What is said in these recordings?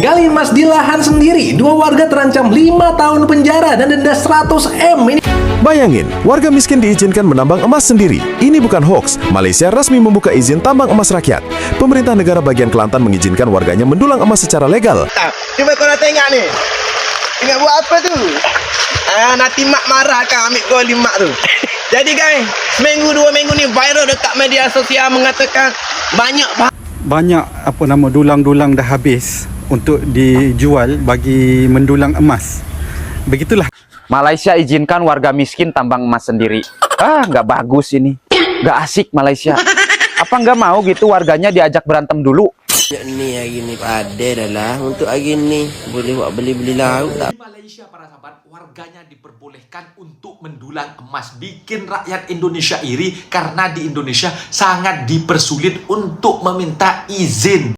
Gali emas di lahan sendiri, dua warga terancam 5 tahun penjara dan denda 100 M. Ini Bayangin, warga miskin diizinkan menambang emas sendiri. Ini bukan hoax. Malaysia resmi membuka izin tambang emas rakyat. Pemerintah negara bagian Kelantan mengizinkan warganya mendulang emas secara legal. Cuba korang tengok ni. Tengok buat apa tu? Nanti mak marah kan ambil kau 5 tu. Jadi guys, seminggu 2 minggu ni viral dekat media sosial mengatakan banyak dulang-dulang dah habis untuk dijual bagi mendulang emas. Begitulah. Malaysia izinkan warga miskin tambang emas sendiri. Nggak bagus ini. Nggak asik Malaysia. Apa nggak mau gitu warganya diajak berantem dulu? Ni hari ni ada dah lah. Untuk hari ni boleh buat beli-beli lauk tak? di Malaysia, para sahabat, warganya diperbolehkan untuk mendulang emas. Bikin rakyat Indonesia iri karena di Indonesia sangat dipersulit untuk meminta izin.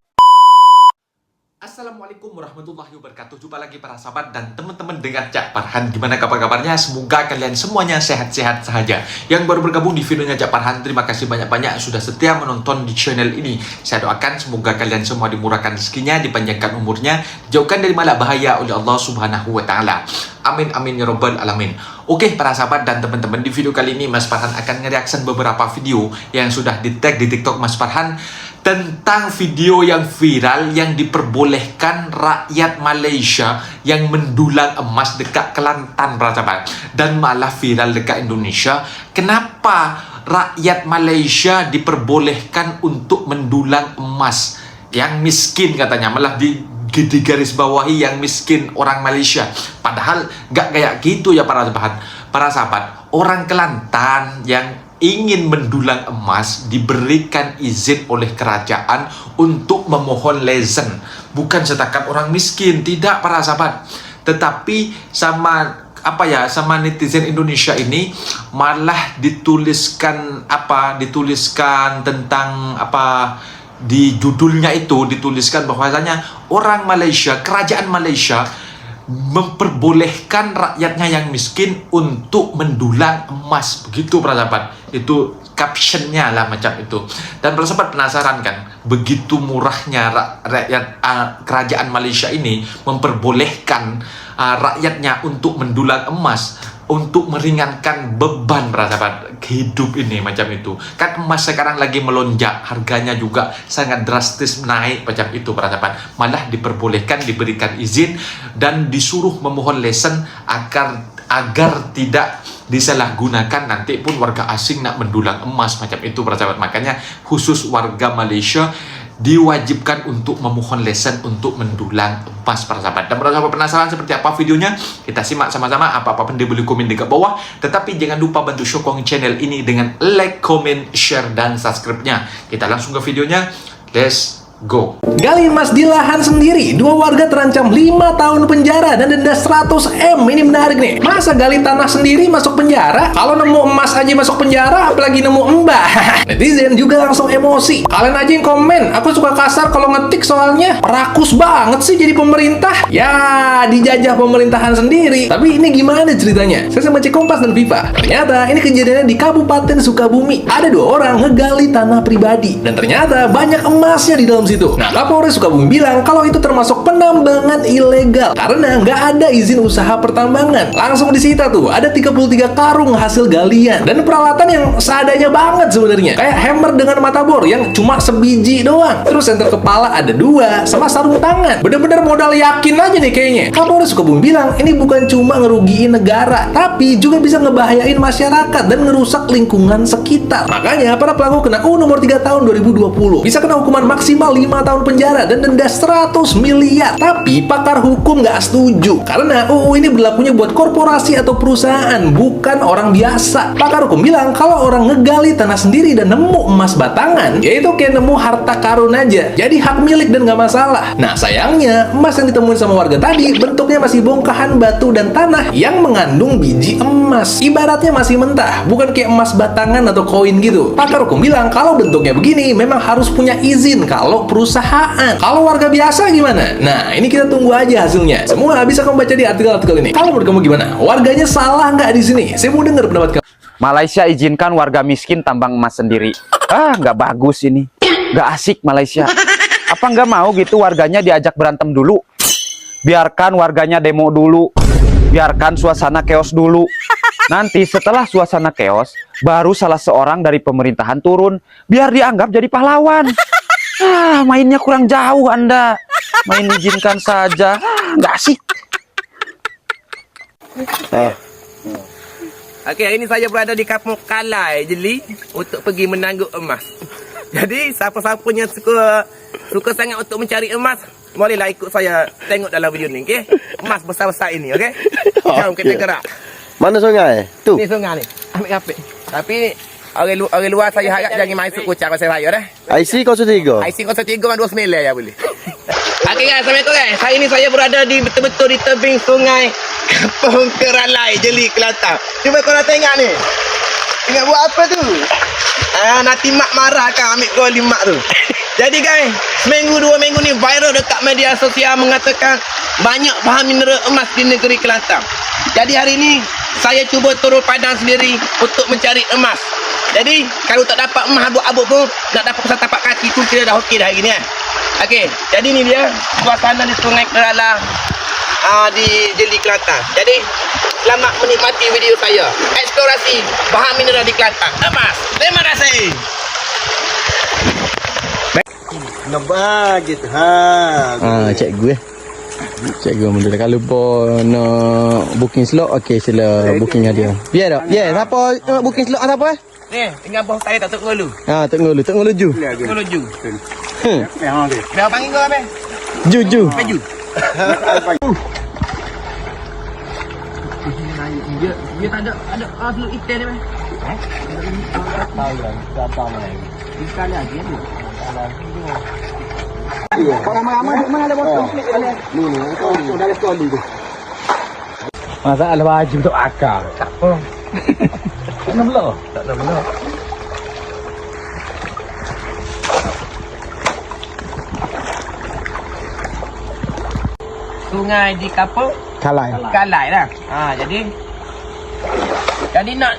Assalamualaikum warahmatullahi wabarakatuh. Jumpa lagi para sahabat dan teman-teman dengan Cak Farhan. Gimana kabar-kabarnya? Semoga kalian semuanya sehat-sehat saja. Yang baru bergabung di videonya Cak Farhan, terima kasih banyak-banyak sudah setia menonton di channel ini. Saya doakan semoga kalian semua dimurahkan rezekinya, dipanjangkan umurnya, dijauhkan dari bala bahaya oleh Allah Subhanahu wa taala. Amin amin ya rabbal alamin. Oke para sahabat dan teman-teman, di video kali ini Mas Farhan akan nge-reaction beberapa video yang sudah di-tag di TikTok Mas Farhan tentang video yang viral yang diperbolehkan rakyat Malaysia yang mendulang emas dekat Kelantan, para sahabat, dan malah viral dekat Indonesia. Kenapa rakyat Malaysia diperbolehkan untuk mendulang emas? Yang miskin katanya, malah di garis bawahi yang miskin orang Malaysia. Padahal gak kayak gitu ya para sahabat. Para sahabat, orang Kelantan yang ingin mendulang emas diberikan izin oleh kerajaan untuk memohon lesen. Bukan setakat orang miskin, tidak para sahabat. Tetapi sama netizen Indonesia ini malah dituliskan tentang di judulnya itu dituliskan bahwasanya orang Malaysia, kerajaan Malaysia memperbolehkan rakyatnya yang miskin untuk mendulang emas. Begitu para sahabat, itu captionnya lah macam itu. Dan para sahabat penasaran kan, begitu murahnya kerajaan Malaysia ini memperbolehkan rakyatnya untuk mendulang emas untuk meringankan beban para sahabat hidup ini macam itu. Kan emas sekarang lagi melonjak, harganya juga sangat drastis naik macam itu para sahabat. Malah diperbolehkan, diberikan izin dan disuruh memohon lesen agar tidak disalahgunakan nanti pun warga asing nak mendulang emas macam itu para sahabat. Makanya khusus warga Malaysia diwajibkan untuk memohon lesen untuk mendulang emas para sahabat. Dan para sahabat penasaran seperti apa videonya? Kita simak sama-sama. Apa-apa pun dia boleh komen di bawah. Tetapi jangan lupa bantu sokong channel ini dengan like, comment, share, dan subscribe-nya. Kita langsung ke videonya. Let's go. Gali emas di lahan sendiri, dua warga terancam 5 tahun penjara dan denda 100 M. Ini menarik nih. Masa gali tanah sendiri masuk penjara? Kalau nemu emas aja masuk penjara, apalagi nemu embah. Netizen juga langsung emosi. Kalian aja yang komen, aku suka kasar kalau ngetik soalnya. Rakus banget sih jadi pemerintah. Ya, dijajah pemerintahan sendiri. Tapi ini gimana ceritanya? Saya sama Cek Kompas dan Viva. Ternyata ini kejadiannya di Kabupaten Sukabumi. Ada 2 orang ngegali tanah pribadi dan ternyata banyak emasnya di dalam situ. Nah, Kapolres Sukabumi bilang kalau itu termasuk penambangan ilegal karena nggak ada izin usaha pertambangan. Langsung disita tuh, ada 33 karung hasil galian dan peralatan yang seadanya banget sebenarnya. Kayak hammer dengan mata bor yang cuma sebiji doang. Terus senter kepala ada 2 sama sarung tangan. Bener-bener modal yakin aja nih kayaknya. Kapolres Sukabumi bilang ini bukan cuma ngerugiin negara, tapi juga bisa ngebahayain masyarakat dan ngerusak lingkungan sekitar. Makanya para pelaku kena UU nomor 3 tahun 2020 bisa kena hukuman maksimal 5 tahun penjara dan denda 100 miliar. Tapi pakar hukum nggak setuju karena UU ini berlakunya buat korporasi atau perusahaan, bukan orang biasa. Pakar hukum bilang kalau orang ngegali tanah sendiri dan nemu emas batangan, yaitu kayak nemu harta karun aja, jadi hak milik dan nggak masalah. Nah sayangnya emas yang ditemuin sama warga tadi bentuknya masih bongkahan batu dan tanah yang mengandung biji emas. Ibaratnya masih mentah, bukan kayak emas batangan atau koin gitu. Pakar hukum bilang kalau bentuknya begini memang harus punya izin kalau perusahaan. Kalau warga biasa gimana? Nah, ini kita tunggu aja hasilnya. Semua bisa kamu baca di artikel-artikel ini. Kalau menurut kamu gimana? Warganya salah nggak di sini? Saya mau dengar pendapat kamu. Malaysia izinkan warga miskin tambang emas sendiri. Nggak bagus ini. Nggak asik Malaysia. Apa nggak mau gitu warganya diajak berantem dulu? Biarkan warganya demo dulu. Biarkan suasana chaos dulu. Nanti setelah suasana chaos, baru salah seorang dari pemerintahan turun. Biar dianggap jadi pahlawan. Mainnya kurang jauh Anda. Main izinkan saja. Nggak asik. Okey, hari ini saya berada di Kampung Kalai, Jeli, untuk pergi menangguk emas. Jadi, siapa-siapa yang suka sangat untuk mencari emas, bolehlah ikut saya tengok dalam video ni, okey? Emas besar-besar ini, okey? Jom kita gerak. Mana sungai? Tu. Ni sungai ni. Ambil kapit. Tapi orang luar saya harap jangan masuk kucang pasal raya dah. IC 03. IC 0329 ya boleh. Okey guys, Assalamualaikum guys. Hari ini saya berada di betul-betul di tebing sungai Kampung Keralai, Jeli, Kelantan. Cuba korang tengok ni. Tengok buat apa tu? Nanti mak marah kan ambil gol 5 tu. Jadi guys, seminggu 2 minggu ni viral dekat media sosial mengatakan banyak bahan mineral emas di negeri Kelantan. Jadi hari ini saya cuba turun padang sendiri untuk mencari emas. Jadi kalau tak dapat emas abuk-abuk pun nak dapat pasal tapak kaki tu kira dah okey dah hari ni kan. Okey, jadi ni dia suasana di Sungai Kerala di Jeli, Kelantan. Jadi selamat menikmati video saya. Eksplorasi bahan mineral di Kelantan. Emas. Terima kasih. Nampak gitu. Ha. Cikgu Cikgu mula kalau pun nak booking slot okey sila booking dia. Biar tak? Biar siapa nak booking slot siapa Ni, dengan bos saya tak Tok Ngulu. Ha, Tok Ngulu ju. Ngulu Ju. Memang dia. Biar panggil kau apa? Ju. Ju. Dia tak ada telur ikan dia meh. Masalah baju untuk akal. Tak apa. Tak nak belah. Tak nak mana. Sungai di Kampung Kalai lah. Jadi nak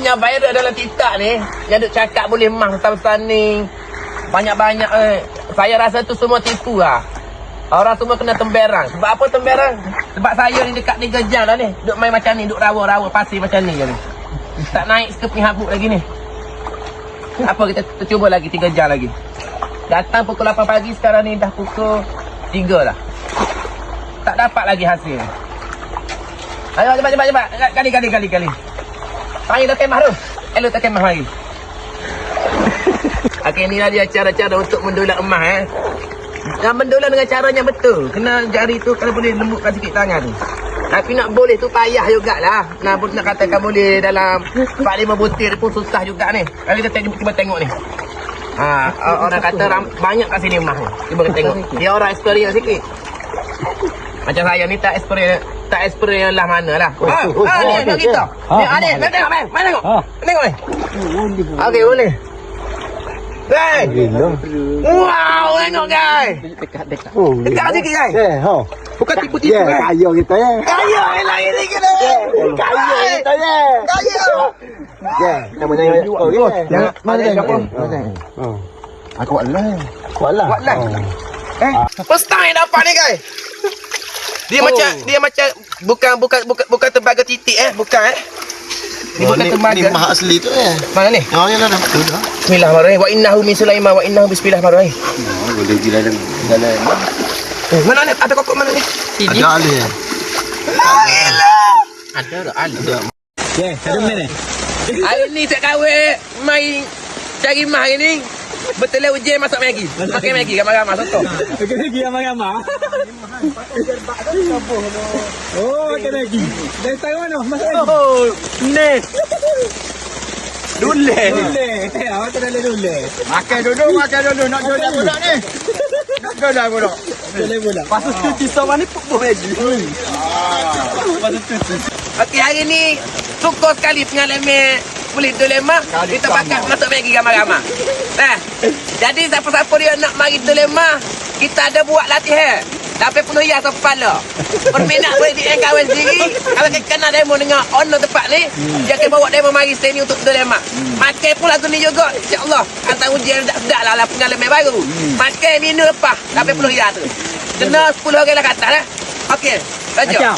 yang viral dalam TikTok ni, yang duk cakap boleh emas besar-besar ni. Banyak-banyak saya rasa tu semua tipu lah. Orang semua kena temberang. Sebab apa temberang? Sebab saya ni dekat 3 jam dah ni. Duk main macam ni, duk rawa-rawa pasir macam ni je ni. Tak naik sekeping habuk lagi ni. Apa kita cuba lagi 3 jam lagi. Datang pukul 8 pagi, sekarang ni dah pukul 3 dah. Tak dapat lagi hasil. Ayo cepat. Kali. Panggil tak kemah tu. Elok tak kemah lagi. Okey, ni lah dia cara-cara untuk mendulang emas Dan mendulang dengan caranya betul. Kena jari tu kalau boleh lembutkan sikit tangan tu. Tapi nak boleh tu payah jugalah. Nak katakan boleh dalam 4-5 butir pun susah juga ni. Kalau kita cuba tengok ni. Orang kata banyak kat sini emas ni. Cuba kita tengok. Dia orang experience sikit. Macam saya ni tak experience lah mana lah. Ni nak kita. Ni Adil, mai tengok. Tengok ni. Okey, boleh. Guys. Wow, tengok guys. Dekat. Dekat sikit guys. Bukan tipu-tipu guys. Kaya kita ya. Kaya lagi sikit dah. Kaya kita ya. Kaya. Ya, namanya Jangan mana siapa? Aku kuatlah. First time dapat ni guys. Dia macam bukan tembaga titik bukan Ni bukan tembaga. Ni mahal asli tu Mana ni? Oh ya dah betul dah. Bismillahirrahmanirrahim. Wa innahu min Sulaiman wa innahu bismillahirrahmanirrahim. Boleh gila dalam. Mana ni? Ada kokok mana ni? Ada alih. Gila. Ada alih. Okey, ada mana ni? Hari ni saya kahwin main cari mah hari ni. Betul lah ujian masak Maggi. Makan Maggi ramai-ramai contoh. Okey, lagi ramai-ramai. Oh, makan lagi. Dari tangan mana? Masak lagi. Oh, ni. Dule. Awak tak boleh dulu. Makan dulu. Nak jodoh budak ni. Nak jodoh budak. Boleh budak. Pasal cuci sama ni puk Maggi. Pasal tu. Okey, hari ni syukur sekali pengalaman kulit dilema. Kita bakal masuk Maggi ramai-ramai. Jadi siapa-siapa dia nak mari dilema, kita ada buat latihan. Tapi penuh hias kepala. Berminat boleh di-enkawan sendiri. Kalau kita kenal demo dengan owner tempat ni, dia akan bawa demo mari sini untuk dilema. Makan pun lagu ni juga, insya-Allah. Antara ujian sedap lah pengalaman baru. Makan minum lepas, tapi penuh hias tu. Kena 10 orang lah kata lah. Okey, Raja.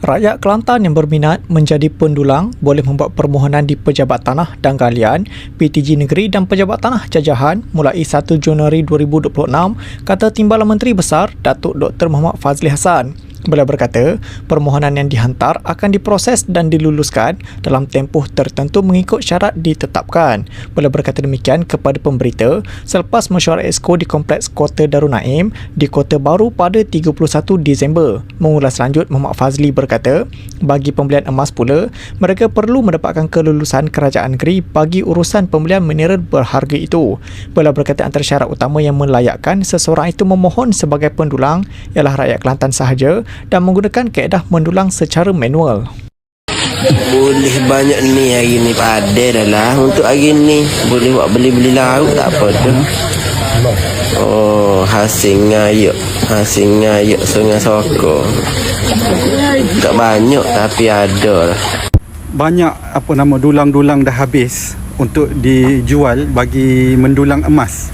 Rakyat Kelantan yang berminat menjadi pendulang boleh membuat permohonan di Pejabat Tanah dan Galian, PTG Negeri dan Pejabat Tanah Jajahan mulai 1 Januari 2026, kata Timbalan Menteri Besar Datuk Dr. Muhammad Fazli Hassan. Beliau berkata, permohonan yang dihantar akan diproses dan diluluskan dalam tempoh tertentu mengikut syarat ditetapkan. Beliau berkata demikian kepada pemberita selepas mesyuarat Exco di Kompleks Kota Darul Naim di Kota Baru pada 31 Disember. Mengulas lanjut, Muhammad Fazli berkata, bagi pembelian emas pula, mereka perlu mendapatkan kelulusan kerajaan negeri bagi urusan pembelian mineral berharga itu. Beliau berkata antara syarat utama yang melayakkan seseorang itu memohon sebagai pendulang ialah rakyat Kelantan sahaja dan menggunakan kaedah mendulang secara manual. Boleh banyak ni hari ni pada dah lah. Untuk hari ni boleh buat beli-beli lauk tak apa tu. Oh, hasil ngayuk sungai Soko. Tak banyak tapi ada lah. Banyak dulang-dulang dah habis untuk dijual bagi mendulang emas.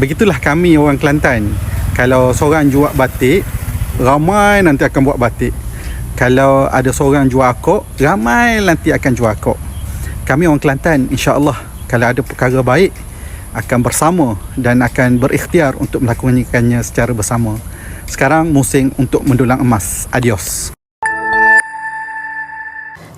Begitulah kami orang Kelantan. Kalau seorang jual batik, ramai nanti akan buat batik. Kalau ada seorang jual akok, ramai nanti akan jual akok. Kami orang Kelantan, insya-Allah, kalau ada perkara baik, akan bersama dan akan berikhtiar untuk melakukannya secara bersama. Sekarang musim untuk mendulang emas. Adios.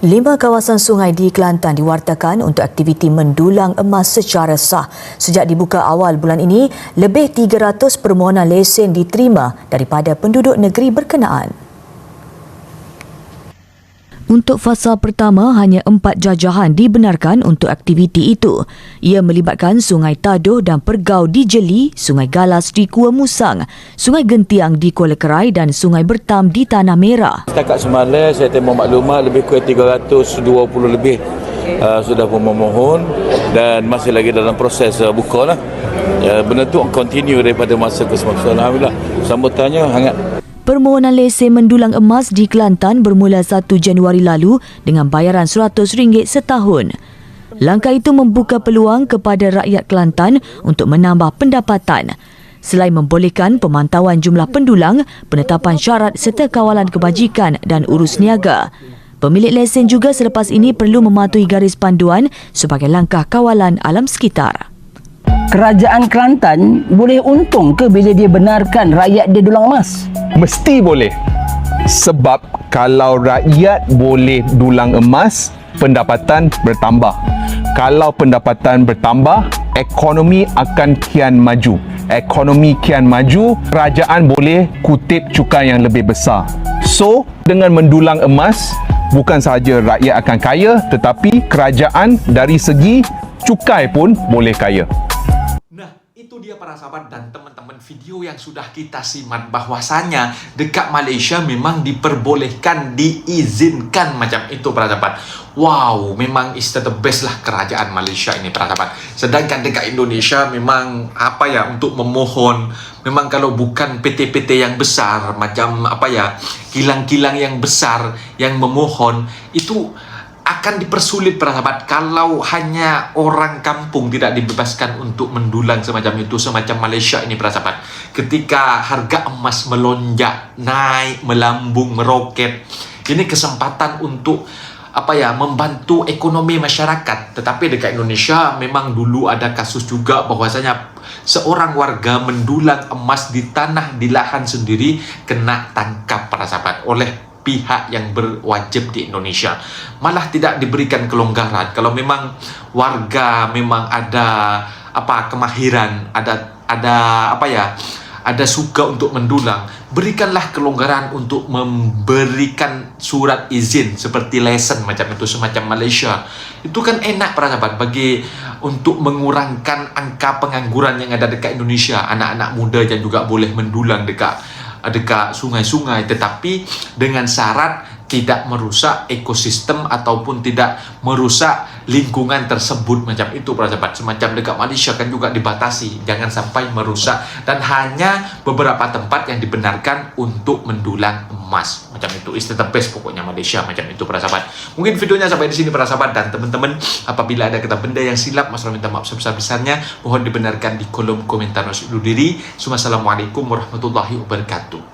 5 kawasan sungai di Kelantan diwartakan untuk aktiviti mendulang emas secara sah. Sejak dibuka awal bulan ini, lebih 300 permohonan lesen diterima daripada penduduk negeri berkenaan. Untuk fasa pertama, hanya 4 jajahan dibenarkan untuk aktiviti itu. Ia melibatkan Sungai Tadoh dan Pergau di Jeli, Sungai Galas di Kua Musang, Sungai Gentiang di Kuala Kerai dan Sungai Bertam di Tanah Merah. Setakat semalam saya terima maklumat lebih kurang 320 lebih sudah pun memohon dan masih lagi dalam proses buka lah. Benda tu continue daripada masa ke semasa. Alhamdulillah, sambutannya hangat. Permohonan lesen mendulang emas di Kelantan bermula 1 Januari lalu dengan bayaran RM100 setahun. Langkah itu membuka peluang kepada rakyat Kelantan untuk menambah pendapatan. Selain membolehkan pemantauan jumlah pendulang, penetapan syarat serta kawalan kebajikan dan urus niaga. Pemilik lesen juga selepas ini perlu mematuhi garis panduan sebagai langkah kawalan alam sekitar. Kerajaan Kelantan boleh untung ke bila dia benarkan rakyat dia dulang emas? Mesti boleh. Sebab kalau rakyat boleh dulang emas, pendapatan bertambah. Kalau pendapatan bertambah, ekonomi akan kian maju. Ekonomi kian maju, kerajaan boleh kutip cukai yang lebih besar. So, dengan mendulang emas, bukan sahaja rakyat akan kaya, tetapi kerajaan dari segi cukai pun boleh kaya. Itu dia para sahabat dan teman-teman video yang sudah kita simak bahwasanya dekat Malaysia memang diperbolehkan, diizinkan macam itu para sahabat. Wow, memang is the best lah kerajaan Malaysia ini para sahabat. Sedangkan dekat Indonesia memang untuk memohon, memang kalau bukan PT-PT yang besar macam kilang-kilang yang besar yang memohon itu akan dipersulit para sahabat. Kalau hanya orang kampung tidak dibebaskan untuk mendulang semacam itu, semacam Malaysia ini para sahabat. Ketika harga emas melonjak, naik, melambung, meroket, ini kesempatan untuk membantu ekonomi masyarakat. Tetapi dekat Indonesia memang dulu ada kasus juga bahwasanya seorang warga mendulang emas di tanah, di lahan sendiri, kena tangkap para sahabat oleh pihak yang berwajib di Indonesia. Malah tidak diberikan kelonggaran. Kalau memang warga memang ada kemahiran, ada suka untuk mendulang, berikanlah kelonggaran untuk memberikan surat izin seperti lesen macam itu, semacam Malaysia. Itu kan enak para sahabat untuk mengurangkan angka pengangguran yang ada dekat Indonesia. Anak-anak muda yang juga boleh mendulang dekat sungai-sungai, tetapi dengan syarat tidak merusak ekosistem ataupun tidak merusak lingkungan tersebut macam itu para sahabat. Semacam dekat Malaysia kan juga dibatasi, jangan sampai merusak, dan hanya beberapa tempat yang dibenarkan untuk mendulang emas macam itu. Is the best pokoknya Malaysia macam itu para sahabat. Mungkin videonya sampai di sini para sahabat, dan teman-teman apabila ada kata benda yang silap, Mas Ram minta maaf sebesar-besarnya, mohon dibenarkan di kolom komentar. Assalamualaikum warahmatullahi wabarakatuh.